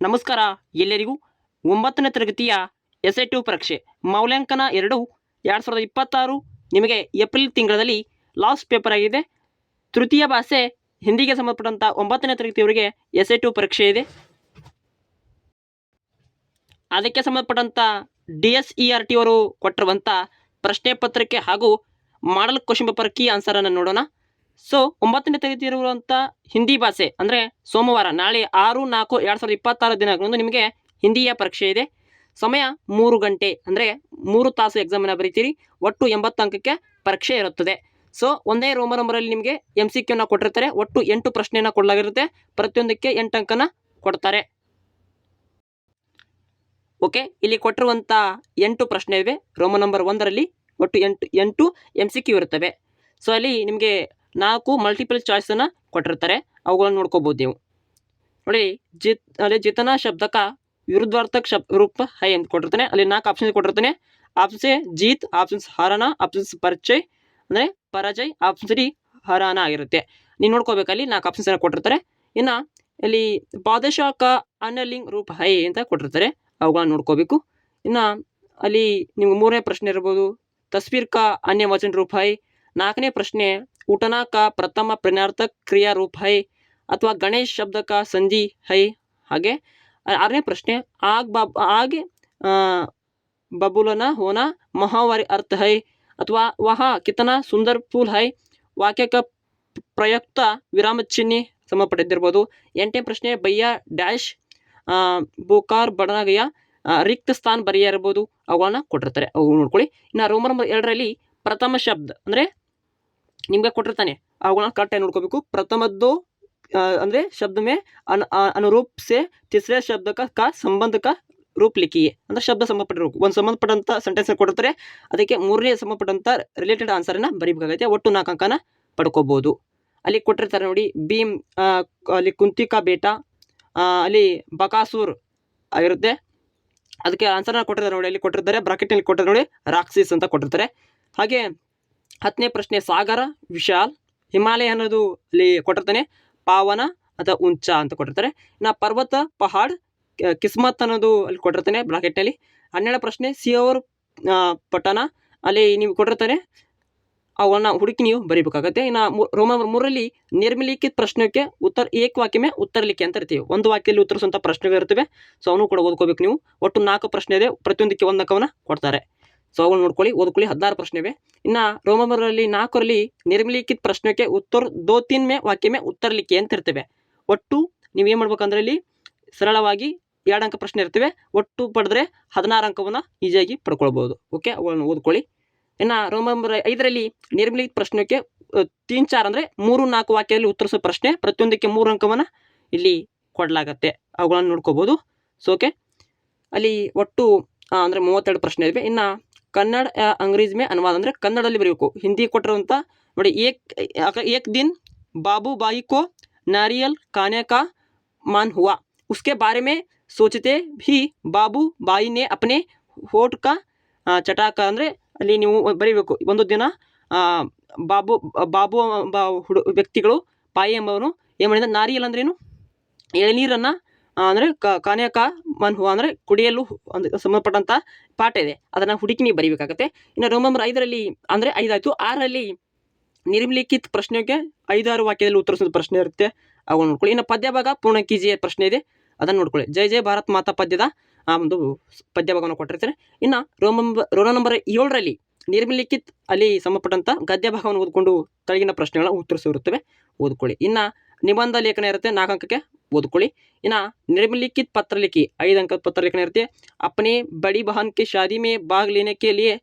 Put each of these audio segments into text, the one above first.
ನಮಸ್ಕಾರ ಎಲ್ಲರಿಗೂ 9ನೇ ತರಗತಿಯ SI2 ಪರೀಕ್ಷೆ ಮೌಲ್ಯಾಂಕನ 2 2026 ನಿಮಗೆ ಏಪ್ರಿಲ್ ತಿಂಗಳಲ್ಲಿ ಲಾಸ್ಟ್ ಪೇಪರ್ ಆಗಿದೆ. ತೃತೀಯ ಭಾಷೆ ಹಿಂದಿಗೆ ಸಂಬಂಧಪಟ್ಟಂತ 9ನೇ ತರಗತಿಯವರಿಗೆ SI2 ಪರೀಕ್ಷೆ ಇದೆ. ಅದಕ್ಕೆ ಸಂಬಂಧಪಟ್ಟಂತ DSERT ಅವರು ಕೊಟ್ಟಿರುವಂತ ಪ್ರಶ್ನೆ ಪತ್ರಿಕೆ ಹಾಗೂ model question paper key answer ಅನ್ನು ನೋಡೋಣ. ಸೊ 9ನೇ ತರಗತಿ ಇರುವಂಥ ಹಿಂದಿ ಭಾಷೆ ಅಂದರೆ ಸೋಮವಾರ ನಾಳೆ 6/4/2026 ದಿನದಂದು ನಿಮಗೆ ಹಿಂದಿಯ ಪರೀಕ್ಷೆ ಇದೆ. ಸಮಯ 3 ಗಂಟೆ ಅಂದರೆ 3 ತಾಸು ಎಕ್ಸಾಮನ್ನು ಬರೀತೀರಿ. ಒಟ್ಟು 80 ಅಂಕಕ್ಕೆ ಪರೀಕ್ಷೆ ಇರುತ್ತದೆ. ಸೊ ಒಂದೇ ರೋಮ ನಂಬರಲ್ಲಿ ನಿಮಗೆ MCQನ ಕೊಟ್ಟಿರ್ತಾರೆ. ಒಟ್ಟು 8 ಪ್ರಶ್ನೆಯನ್ನು ಕೊಡಲಾಗಿರುತ್ತೆ. ಪ್ರತಿಯೊಂದಕ್ಕೆ 8 ಅಂಕನ ಕೊಡ್ತಾರೆ. ಓಕೆ, ಇಲ್ಲಿ ಕೊಟ್ಟಿರುವಂಥ 8 ಪ್ರಶ್ನೆ ಇವೆ. ರೋಮ ನಂಬರ್ 1ರಲ್ಲಿ ಒಟ್ಟು 8 MCQ ಇರುತ್ತವೆ. ಸೊ ಅಲ್ಲಿ ನಿಮಗೆ 4 ಮಲ್ಟಿಪಲ್ ಚಾಯ್ಸನ್ನು ಕೊಟ್ಟಿರ್ತಾರೆ. ಅವುಗಳನ್ನು ನೋಡ್ಕೋಬೋದು ನೀವು. ನೋಡಿ, ಜಿತನಾ ಶಬ್ದಕ ವಿರುದ್ಧಾರ್ಥಕ ರೂಪ ಹೈ ಅಂತ ಕೊಟ್ಟಿರ್ತಾನೆ. ಅಲ್ಲಿ 4 ಆಪ್ಷನ್ ಕೊಟ್ಟಿರ್ತಾನೆ. ಆಪ್ಷನ್ ಎ ಜೀತ್, ಆಪ್ಷನ್ಸ್ ಹಾರಾನ, ಆಪ್ಷನ್ಸ್ ಪರಿಚಯ್ ಅಂದರೆ ಪರಾಜಯ್, ಆಪ್ಷನ್ ಡಿ ಹರಾನ ಆಗಿರುತ್ತೆ. ನೀವು ನೋಡ್ಕೋಬೇಕಲ್ಲಿ 4 ಆಪ್ಷನ್ಸ್ ಕೊಟ್ಟಿರ್ತಾರೆ. ಇನ್ನು ಇಲ್ಲಿ ಬಾದಶಾಕ ಅನ್ಯಲಿಂಗ್ ರೂಪ ಹೈ ಅಂತ ಕೊಟ್ಟಿರ್ತಾರೆ. ಅವುಗಳನ್ನ ನೋಡ್ಕೋಬೇಕು. ಇನ್ನು ಅಲ್ಲಿ ನೀವು 3ನೇ ಪ್ರಶ್ನೆ ಇರ್ಬೋದು ತಸ್ವೀರ್ ಕಾ ಅನ್ಯ ವಚನ ರೂಪ ಹೈ. 4ನೇ ಪ್ರಶ್ನೆ ಉಟನಾ ಕಾ ಪ್ರಥಮ ಪ್ರಣಾರ್ಥಕ ಕ್ರಿಯಾ ರೂಪ ಹೈ ಅಥವಾ ಗಣೇಶ್ ಶಬ್ದ ಕಾ ಸಂಧಿ ಹೈ. ಹಾಗೆ 6ನೇ ಪ್ರಶ್ನೆ ಆಗೆ ಬಬುಲನ ಹೋನಾ ಮಹಾವಾರಿ ಅರ್ಥ ಹೈ ಅಥವಾ ವಹಾ ಕಿತನಾ ಸುಂದರ್ ಫೂಲ್ ಹೈ. ವಾಕ್ಯ ಕ ಪ್ರಯುಕ್ತ ವಿರಾಮ ಚಿಹ್ನೆ ಸಂಬಂಧಪಟ್ಟಿದ್ದಿರ್ಬೋದು. 8ನೇ ಪ್ರಶ್ನೆ ಬಯ್ಯ ಡ್ಯಾಶ್ ಬೋಕಾರ್ ಬಡನಗಯ್ಯ ರಿಕ್ತ ಸ್ಥಾನ ಬರೆಯ ಇರ್ಬೋದು. ಅವುಗಳನ್ನ ಕೊಟ್ಟಿರ್ತಾರೆ. ಅವು ನೋಡ್ಕೊಳ್ಳಿ. ಇನ್ನು ರೋಮ ನಂಬರ್ 2ರಲ್ಲಿ ಪ್ರಥಮ ಶಬ್ದ ಅಂದರೆ ನಿಮ್ಗೆ ಕೊಟ್ಟಿರ್ತಾನೆ. ಅವುಗಳನ್ನ ಕರೆಕ್ಟಾಗಿ ನೋಡ್ಕೋಬೇಕು. ಪ್ರಥಮದ್ದು ಅಂದರೆ ಶಬ್ದ ಮೇ ಅನುರೂಪ ಸೆ ತಿಸ್ರೆ ಶಬ್ದ ಕಾ ಸಂಬಂಧ ಕಾ ರೂಪ ಲಿಖಿಯೇ ಅಂದರೆ ಶಬ್ದ ಸಂಬಂಧಪಟ್ಟಿರಬೇಕು. ಒಂದು ಸಂಬಂಧಪಟ್ಟಂಥ ಸೆಂಟೆನ್ಸ್ ಕೊಟ್ಟಿರ್ತಾರೆ. ಅದಕ್ಕೆ 3ನೇ ಸಂಬಂಧಪಟ್ಟಂಥ ರಿಲೇಟೆಡ್ ಆನ್ಸರನ್ನು ಬರೀಬೇಕಾಗೈತೆ. ಒಟ್ಟು 4 ಅಂಕನ ಪಡ್ಕೋಬೋದು. ಅಲ್ಲಿ ಕೊಟ್ಟಿರ್ತಾರೆ ನೋಡಿ. ಭೀಮ್ ಅಲ್ಲಿ ಕುಂತಿಕಾ ಬೇಟಾ, ಅಲ್ಲಿ ಬಕಾಸೂರ್ ಆಗಿರುತ್ತೆ. ಅದಕ್ಕೆ ಆನ್ಸರ್ನ ಕೊಟ್ಟಿರ್ತಾರೆ ನೋಡಿ. ಅಲ್ಲಿ ಕೊಟ್ಟಿರ್ತಾರೆ ಬ್ರಾಕೆಟ್ನಲ್ಲಿ ಕೊಟ್ಟಿರ್ತಾರೆ ನೋಡಿ, ರಾಕ್ಸಿಸ್ ಅಂತ ಕೊಟ್ಟಿರ್ತಾರೆ. ಹಾಗೆ 10ನೇ ಪ್ರಶ್ನೆ ಸಾಗರ ವಿಶಾಲ್, ಹಿಮಾಲಯ ಅನ್ನೋದು ಅಲ್ಲಿ ಕೊಟ್ಟಿರ್ತಾನೆ ಪಾವನ ಅಥವಾ ಉಂಚ ಅಂತ ಕೊಟ್ಟಿರ್ತಾರೆ. ಇನ್ನು ಪರ್ವತ ಪಹಾಡ್, ಕಿಸ್ಮತ್ ಅನ್ನೋದು ಅಲ್ಲಿ ಕೊಟ್ಟಿರ್ತಾನೆ ಬ್ರಾಕೆಟ್ನಲ್ಲಿ. 12ನೇ ಪ್ರಶ್ನೆ ಸಿಯೋರ್ ಪಟ್ಟಣ, ಅಲ್ಲಿ ನೀವು ಕೊಟ್ಟಿರ್ತಾರೆ. ಅವನ್ನ ಹುಡುಕಿ ನೀವು ಬರೀಬೇಕಾಗತ್ತೆ. ಇನ್ನು ರೋಮ ನಂಬರ್ 3ರಲ್ಲಿ ನಿರ್ಮಿಲಿಖಿತ ಪ್ರಶ್ನೆಗೆ ಉತ್ತರ ಏಕ ವಾಕ್ಯ ಮೇ ಉತ್ತರ ಲಿಖಿ ಅಂತ ಇರ್ತೀವಿ. ಒಂದು ವಾಕ್ಯದಲ್ಲಿ ಉತ್ತರಿಸುವಂಥ ಪ್ರಶ್ನೆಗಳು ಇರ್ತವೆ. ಸೊ ಅವನು ಕೂಡ ಓದ್ಕೋಬೇಕು ನೀವು. ಒಟ್ಟು 4 ಪ್ರಶ್ನೆ ಇದೆ. ಪ್ರತಿಯೊಂದಕ್ಕೆ 1 ಅಂಕವನ್ನು ಕೊಡ್ತಾರೆ. ಸೊ ಅವನು ನೋಡ್ಕೊಳ್ಳಿ, ಓದ್ಕೊಳ್ಳಿ. 16 ಪ್ರಶ್ನೆ ಇವೆ. ಇನ್ನು ರೋಮ ನಂಬರಲ್ಲಿ 4ರಲ್ಲಿ ನಿರ್ಮಿಲಿಖಿತ ಪ್ರಶ್ನೆಗೆ ಉತ್ತರ 2-3 ಮೇ ವಾಕ್ಯ ಮೇ ಉತ್ತರ ಲಿಖಿ ಅಂತ ಇರ್ತವೆ. ಒಟ್ಟು ನೀವೇನು ಮಾಡ್ಬೇಕಂದ್ರೆ ಇಲ್ಲಿ ಸರಳವಾಗಿ 2 ಅಂಕ ಪ್ರಶ್ನೆ ಇರ್ತವೆ. ಒಟ್ಟು ಪಡೆದ್ರೆ 16 ಅಂಕವನ್ನು ಈಸಿಯಾಗಿ ಪಡ್ಕೊಳ್ಬೋದು. ಓಕೆ, ಅವುಗಳನ್ನು ಓದ್ಕೊಳ್ಳಿ. ಇನ್ನು ರೋಮ ನಂಬರ್ 5ರಲ್ಲಿ ನಿರ್ಮಿಲಿಖಿತ ಪ್ರಶ್ನೆಗೆ 3-4 ಅಂದರೆ 3-4 ವಾಕ್ಯದಲ್ಲಿ ಉತ್ತರಿಸೋ ಪ್ರಶ್ನೆ. ಪ್ರತಿಯೊಂದಕ್ಕೆ 3 ಅಂಕವನ್ನು ಇಲ್ಲಿ ಕೊಡಲಾಗತ್ತೆ. ಅವುಗಳನ್ನು ನೋಡ್ಕೋಬೋದು. ಸೊ ಓಕೆ, ಅಲ್ಲಿ ಒಟ್ಟು ಅಂದರೆ 32 ಪ್ರಶ್ನೆ ಇವೆ. ಇನ್ನು ಕನ್ನಡ ಅಂಗ್ರೇಜ್ ಮೇ ಅನುವಾದ ಅಂದರೆ ಕನ್ನಡದಲ್ಲಿ ಬರೀಬೇಕು. ಹಿಂದಿ ಕೊಟ್ಟಿರುವಂಥ ನೋಡಿ, ಏಕ್ ದಿನ್ ಬಾಬು ಬಾಯಿ ಕೋ नारियल खाने का मन हुआ, उसके बारे में सोचते भी बाबू बाई ने अपने होठ का ಚಟಾಕ ಅಂದರೆ ಅಲ್ಲಿ ನೀವು ಬರೀಬೇಕು. ಒಂದು ದಿನ ಬಾಬು ವ್ಯಕ್ತಿಗಳು ಬಾಯಿ ಎಂಬವನು ಏನು ಮಾಡಿದ, ನಾರಿಯಲ್ ಅಂದ್ರೇನು ಎಳನೀರನ್ನು ಅಂದರೆ ಕಾನ್ಯಾಕ ಮನ್ ಹೂವು ಅಂದರೆ ಕುಡಿಯಲು ಒಂದು ಸಂಬಂಧಪಟ್ಟಂಥ ಪಾಠ ಇದೆ. ಅದನ್ನು ಹುಡುಕಿ ನೀವು ಬರೀಬೇಕಾಗತ್ತೆ. ಇನ್ನು ರೋಮ ನಂಬರ್ 5ರಲ್ಲಿ ಅಂದರೆ 5 ಆಯಿತು. 6ರಲ್ಲಿ ನಿರ್ಮಿಲಿಖಿತ ಪ್ರಶ್ನೆಗೆ 5-6 ವಾಕ್ಯದಲ್ಲಿ ಉತ್ತರಿಸೋದು ಪ್ರಶ್ನೆ ಇರುತ್ತೆ. ಅವು ನೋಡ್ಕೊಳ್ಳಿ. ಇನ್ನು ಪದ್ಯ ಭಾಗ ಪೂರ್ಣ ಕೀಜಿಯ ಪ್ರಶ್ನೆ ಇದೆ, ಅದನ್ನು ನೋಡ್ಕೊಳ್ಳಿ. ಜೈ ಜೈ ಭಾರತ್ ಮಾತಾ ಪದ್ಯದ ಒಂದು ಪದ್ಯ ಭಾಗವನ್ನು ಕೊಟ್ಟಿರ್ತಾರೆ. ಇನ್ನು ರೋಮ ನಂಬರ್ 7ರಲ್ಲಿ ನಿರ್ಮಿಲಿಖಿತ ಅಲ್ಲಿ ಸಂಬಂಧಪಟ್ಟಂಥ ಗದ್ಯ ಭಾಗವನ್ನು ಓದ್ಕೊಂಡು ಕೆಳಗಿನ ಪ್ರಶ್ನೆಗಳನ್ನ ಉತ್ತರಿಸಿರುತ್ತವೆ. ಓದ್ಕೊಳ್ಳಿ. ಇನ್ನು ನಿಬಂಧ ಲೇಖನ ಇರುತ್ತೆ 4 ಅಂಕಕ್ಕೆ, ಓದ್ಕೊಳ್ಳಿ. ಇನ್ನು ನಿರ್ಮಿಲಿಖಿತ ಪತ್ರ ಲಿಖಿ 5 अंक पत्र लिखना रहते. अपने बड़ी बहन की शादी में भाग लेने के लिए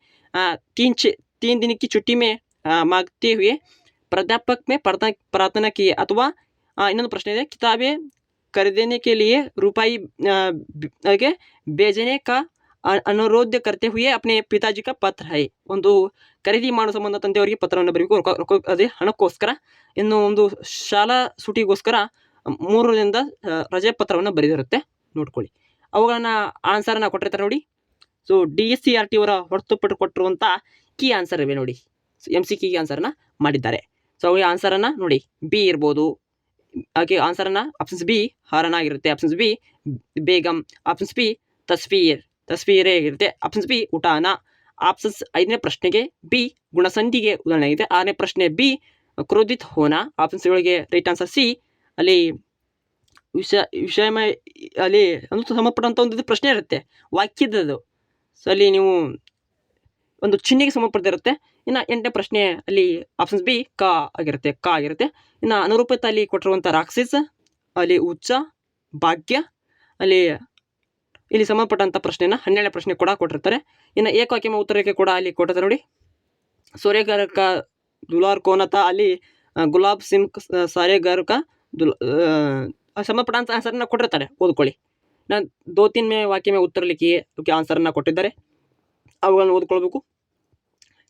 3 दिन की छुट्टी में मांगते हुए प्राध्यापक में प्रार्थना किए. ಅಥವಾ ಇನ್ನೊಂದು ಪ್ರಶ್ನೆ ಇದೆ, ಕಿತಾಬೆ ಖರೀದನೆ ಕೆ ಲಿಯೆ ರೂಪಾಯಿ ಬೇಜನೆ ಕಾ ಅನುರೋಧ ಕರ್ತೆ ಹುಯೆ ಅಪ್ನೆ ಪಿತಾಜಿ ಕಾ ಪತ್ರ ಹೈ. ಒಂದು ಖರೀದಿ ಮಾಡೋ ಸಂಬಂಧ ತಂದೆಯವರಿಗೆ ಪತ್ರವನ್ನು ಬರೀಬೇಕು. ಅದೇ ಹಣಕ್ಕೋಸ್ಕರ. ಇನ್ನು ಒಂದು ಶಾಲಾ ಸೂಟಿಗೋಸ್ಕರ 3 ದಿನದ ರಜೆ ಪತ್ರವನ್ನು ಬರೆದಿರುತ್ತೆ. ನೋಡ್ಕೊಳ್ಳಿ. ಅವುಗಳನ್ನ ಆನ್ಸರನ್ನು ಕೊಟ್ಟಿರ್ತಾರೆ ನೋಡಿ. ಸೊ DSERT ಅವರ ಹೊರತುಪಟ್ಟು ಕೊಟ್ಟಿರುವಂಥ ಕೀ ಆನ್ಸರ್ ಇವೆ ನೋಡಿ. MCQ ಆನ್ಸರನ್ನು ಮಾಡಿದ್ದಾರೆ. ಸೊ ಅವು ಆನ್ಸರನ್ನು ನೋಡಿ. ಬಿ ಇರ್ಬೋದು, ಹಾಗೆ ಆನ್ಸರನ್ನು ಆಪ್ಷನ್ಸ್ ಬಿ ಹಾರನ ಆಗಿರುತ್ತೆ, ಆಪ್ಷನ್ಸ್ ಬಿ ಬೇಗಂ, ಆಪ್ಷನ್ಸ್ ಬಿ ತಸ್ವೀರೇ ಆಗಿರುತ್ತೆ, ಆಪ್ಷನ್ಸ್ ಬಿ ಉಟಾನ. ಆಪ್ಷನ್ಸ್ 5ನೇ ಪ್ರಶ್ನೆಗೆ ಬಿ ಗುಣಸಂಧಿಗೆ ಉದಾಹರಣೆ ಆಗಿದೆ. 6ನೇ ಪ್ರಶ್ನೆ ಬಿ ಕ್ರೋಧಿತ್ ಹೋನ. ಆಪ್ಷನ್ಸ್ 7ಗೆ ರೈಟ್ ಆನ್ಸರ್ ಸಿ ಅಲ್ಲಿ ವಿಷಯಮಯ ಅಲ್ಲಿ ಒಂದು ಸಂಬಂಧಪಟ್ಟಂಥ ಒಂದು ಪ್ರಶ್ನೆ ಇರುತ್ತೆ ವಾಕ್ಯದದು. ಸೊ ಅಲ್ಲಿ ನೀವು ಒಂದು ಚಿಹ್ನೆಗೆ ಸಂಬಂಧಪಟ್ಟಿರುತ್ತೆ. ಇನ್ನು 8ನೇ ಪ್ರಶ್ನೆ ಅಲ್ಲಿ ಆಪ್ಷನ್ಸ್ ಬಿ ಕ ಆಗಿರುತ್ತೆ. ಇನ್ನು ಅನುರೂಪತೆ ಅಲ್ಲಿ ಕೊಟ್ಟಿರುವಂಥ ರಾಕ್ಷಸ ಅಲ್ಲಿ ಉಚ್ಚ ಭಾಗ್ಯ ಅಲ್ಲಿ ಇಲ್ಲಿ ಸಂಬಂಧಪಟ್ಟಂಥ ಪ್ರಶ್ನೆನ 12ನೇ ಪ್ರಶ್ನೆ ಕೂಡ ಕೊಟ್ಟಿರ್ತಾರೆ. ಇನ್ನು ಏಕವಾಕ್ಯ ಉತ್ತರಕ್ಕೆ ಕೂಡ ಅಲ್ಲಿ ಕೊಟ್ಟಿರ್ತಾರೆ ನೋಡಿ. ಸೂರ್ಯಗಾರಕ ದುಲಾರ್ ಕೋನತ ಅಲ್ಲಿ ಗುಲಾಬ್ ಸಿಮ್ ಸಾರೆಗಾರಕ ಸಂಬಂಧಪಟ್ಟಂಥ ಆನ್ಸರ್ನ ಕೊಟ್ಟಿರ್ತಾರೆ, ಓದ್ಕೊಳ್ಳಿ. ನಾನು 2-3 ಮೇ ವಾಕ್ಯ ಮೇ ಉತ್ತರ ಲಿಖಿ ಆನ್ಸರ್ನ ಕೊಟ್ಟಿದ್ದಾರೆ, ಅವುಗಳನ್ನು ಓದ್ಕೊಳ್ಬೇಕು.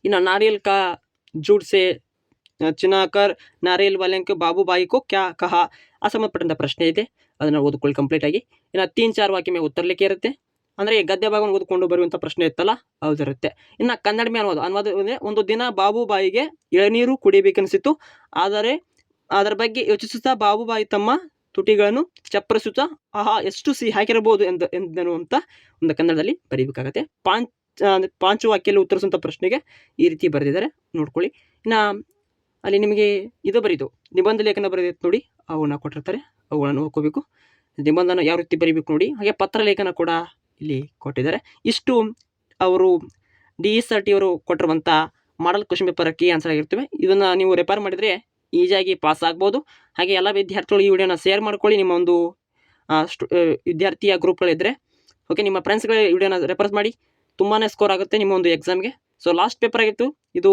ಇನ್ನು ನಾರಿಯಲ್ ಕಾ ಜೂಡ್ ಸೆ ಚಿನಾಕರ್ ನಾರಿಯಲ್ ವಾಲೆಂಕ್ ಬಾಬುಬಾಯಿ ಕೋ ಕ್ಯಾ ಕಹ ಸಂಬಂಧಪಟ್ಟಂಥ ಪ್ರಶ್ನೆ ಇದೆ, ಅದನ್ನು ಓದ್ಕೊಳ್ಳಿ ಕಂಪ್ಲೀಟಾಗಿ. ಇನ್ನು 3-4 ವಾಕ್ಯ ಮೇ ಉತ್ತರ ಲಿಖಿ ಇರುತ್ತೆ, ಅಂದರೆ ಗದ್ಯ ಭಾಗವನ್ನು ಓದ್ಕೊಂಡು ಬರುವಂಥ ಪ್ರಶ್ನೆ ಇತ್ತಲ್ಲ ಹೌದಿರುತ್ತೆ. ಇನ್ನು ಕನ್ನಡ ಮೇ ಅನುವಾದ ಅಂದರೆ ಒಂದು ದಿನ ಬಾಬುಬಾಯಿಗೆ ಎಳನೀರು ಕುಡಿಬೇಕೆನಿಸಿತು, ಆದರೆ ಅದರ ಬಗ್ಗೆ ಯೋಚಿಸುತ್ತಾ ಬಾಬುಬಾಯಿ ತಮ್ಮ ತುಟಿಗಳನ್ನು ಚಪ್ಪರಿಸುತ್ತಾ ಆಹಾ ಎಷ್ಟು ಸಿಹಿ ಹಾಕಿರಬಹುದು ಎಂದನುವಂಥ ಒಂದು ಕನ್ನಡದಲ್ಲಿ ಬರೀಬೇಕಾಗತ್ತೆ. ಪಾಂಚು ವಾಕ್ಯಲ್ಲಿ ಉತ್ತರಿಸುವಂಥ ಪ್ರಶ್ನೆಗೆ ಈ ರೀತಿ ಬರೆದಿದ್ದಾರೆ, ನೋಡ್ಕೊಳ್ಳಿ. ಇನ್ನು ಅಲ್ಲಿ ನಿಮಗೆ ಇದು ಬರೀತು ನಿಬಂಧ ಲೇಖನ ಬರೆದಿತ್ತು ನೋಡಿ, ಅವನ್ನ ಕೊಟ್ಟಿರ್ತಾರೆ, ಅವುಗಳನ್ನು ಓದ್ಕೋಬೇಕು. ನಿಬಂಧನ ಯಾವ ರೀತಿ ಬರೀಬೇಕು ನೋಡಿ. ಹಾಗೆ ಪತ್ರ ಲೇಖನ ಕೂಡ ಇಲ್ಲಿ ಕೊಟ್ಟಿದ್ದಾರೆ. ಇಷ್ಟು ಅವರು DSRT ಅವರು ಕೊಟ್ಟಿರುವಂಥ ಮಾಡಲ್ ಕ್ವೆಶ್ಚನ್ ಪೇಪರ್ ಕೀ ಆನ್ಸರ್ ಆಗಿರ್ತವೆ. ಇದನ್ನು ನೀವು ರೆಫರ್ ಮಾಡಿದರೆ ಈಸಿಯಾಗಿ ಪಾಸ್ ಆಗ್ಬೋದು. ಹಾಗೆ ಎಲ್ಲ ವಿದ್ಯಾರ್ಥಿಗಳು ಈ ವಿಡಿಯೋನ ಶೇರ್ ಮಾಡ್ಕೊಳ್ಳಿ, ನಿಮ್ಮ ಒಂದು ವಿದ್ಯಾರ್ಥಿಯ ಗ್ರೂಪ್ಗಳಿದ್ದರೆ. ಓಕೆ, ನಿಮ್ಮ ಫ್ರೆಂಡ್ಸ್ಗಳ ವಿಡಿಯೋನ ರೆಫರ್ ಮಾಡಿ, ತುಂಬಾ ಸ್ಕೋರ್ ಆಗುತ್ತೆ ನಿಮ್ಮ ಒಂದು ಎಕ್ಸಾಮ್ಗೆ. ಸೊ ಲಾಸ್ಟ್ ಪೇಪರ್ ಆಗಿತ್ತು ಇದು,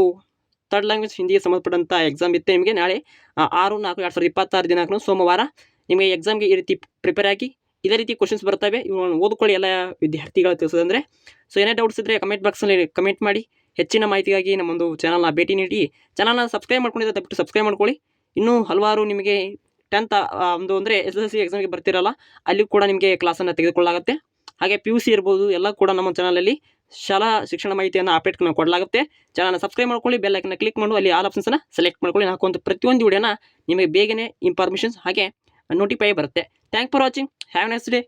3rd ಲ್ಯಾಂಗ್ವೇಜ್ ಹಿಂದಿಗೆ ಸಂಬಂಧಪಟ್ಟಂಥ ಎಕ್ಸಾಮ್ ಇತ್ತು ನಿಮಗೆ. ನಾಳೆ 6/4/2026 ದಿನಾಂಕ ಸೋಮವಾರ ನಿಮಗೆ ಎಕ್ಸಾಮ್ಗೆ ಈ ರೀತಿ ಪ್ರಿಪೇರ್ ಆಗಿ ಇದೇ ರೀತಿ ಕ್ವಶನ್ಸ್ ಬರ್ತವೆ, ಇವುಗಳನ್ನು ಓದ್ಕೊಳ್ಳಿ ಎಲ್ಲ ವಿದ್ಯಾರ್ಥಿಗಳು ತಿಳಿಸೋದಂದರೆ. ಸೊ ಏನೇ ಡೌಟ್ಸ್ ಇದ್ದರೆ ಕಮೆಂಟ್ ಬಾಕ್ಸಲ್ಲಿ ಕಮೆಂಟ್ ಮಾಡಿ. ಹೆಚ್ಚಿನ ಮಾಹಿತಿಗಾಗಿ ನಮ್ಮೊಂದು ಚಾನಲ್ನ ಭೇಟಿ ನೀಡಿ. ಚಾನಲ್ನ ಸಬ್ಸ್ಕ್ರೈಬ್ ಮಾಡ್ಕೊಂಡಿದ್ದರೆ ದಯವಿಟ್ಟು ಸಬ್ಸ್ಕ್ರೈಬ್ ಮಾಡ್ಕೊಳ್ಳಿ. ಇನ್ನೂ ಹಲವಾರು ನಿಮಗೆ 10th ಒಂದು ಅಂದರೆ SSLC ಎಕ್ಸಾಮ್ಗೆ ಬರ್ತಿರಲ್ಲ, ಅಲ್ಲಿ ಕೂಡ ನಿಮಗೆ ಕ್ಲಾಸನ್ನು ತೆಗೆದುಕೊಳ್ಳಲಾಗುತ್ತೆ. ಹಾಗೆ PUC ಇರ್ಬೋದು, ಎಲ್ಲ ಕೂಡ ನಮ್ಮ ಚಾನಲಲ್ಲಿ ಶಾಲಾ ಶಿಕ್ಷಣ ಮಾಹಿತಿಯನ್ನು ಅಪ್ಡೇಟ್ ಕೊಡಲಾಗುತ್ತೆ. ಚಾನಲ್ನ ಸಬ್ಸ್ಕ್ರೈಬ್ ಮಾಡ್ಕೊಳ್ಳಿ, ಬೆಲ್ ಐಕನ್ನ ಕ್ಲಿಕ್ ಮಾಡಿ ಅಲ್ಲಿ ಆಲ್ ಆಪ್ಷನ್ಸನ್ನು ಸೆಲೆಕ್ಟ್ ಮಾಡ್ಕೊಳ್ಳಿ. ಹಾಕುವಂಥ ಪ್ರತಿಯೊಂದು ವಿಡಿಯೋನ ನಿಮಗೆ ಬೇಗನೆ ಇನ್ಫಾರ್ಮೇಷನ್ಸ್ ಹಾಗೆ ನೋಟಿಫೈ ಬರುತ್ತೆ. Thank for watching, have A nice day.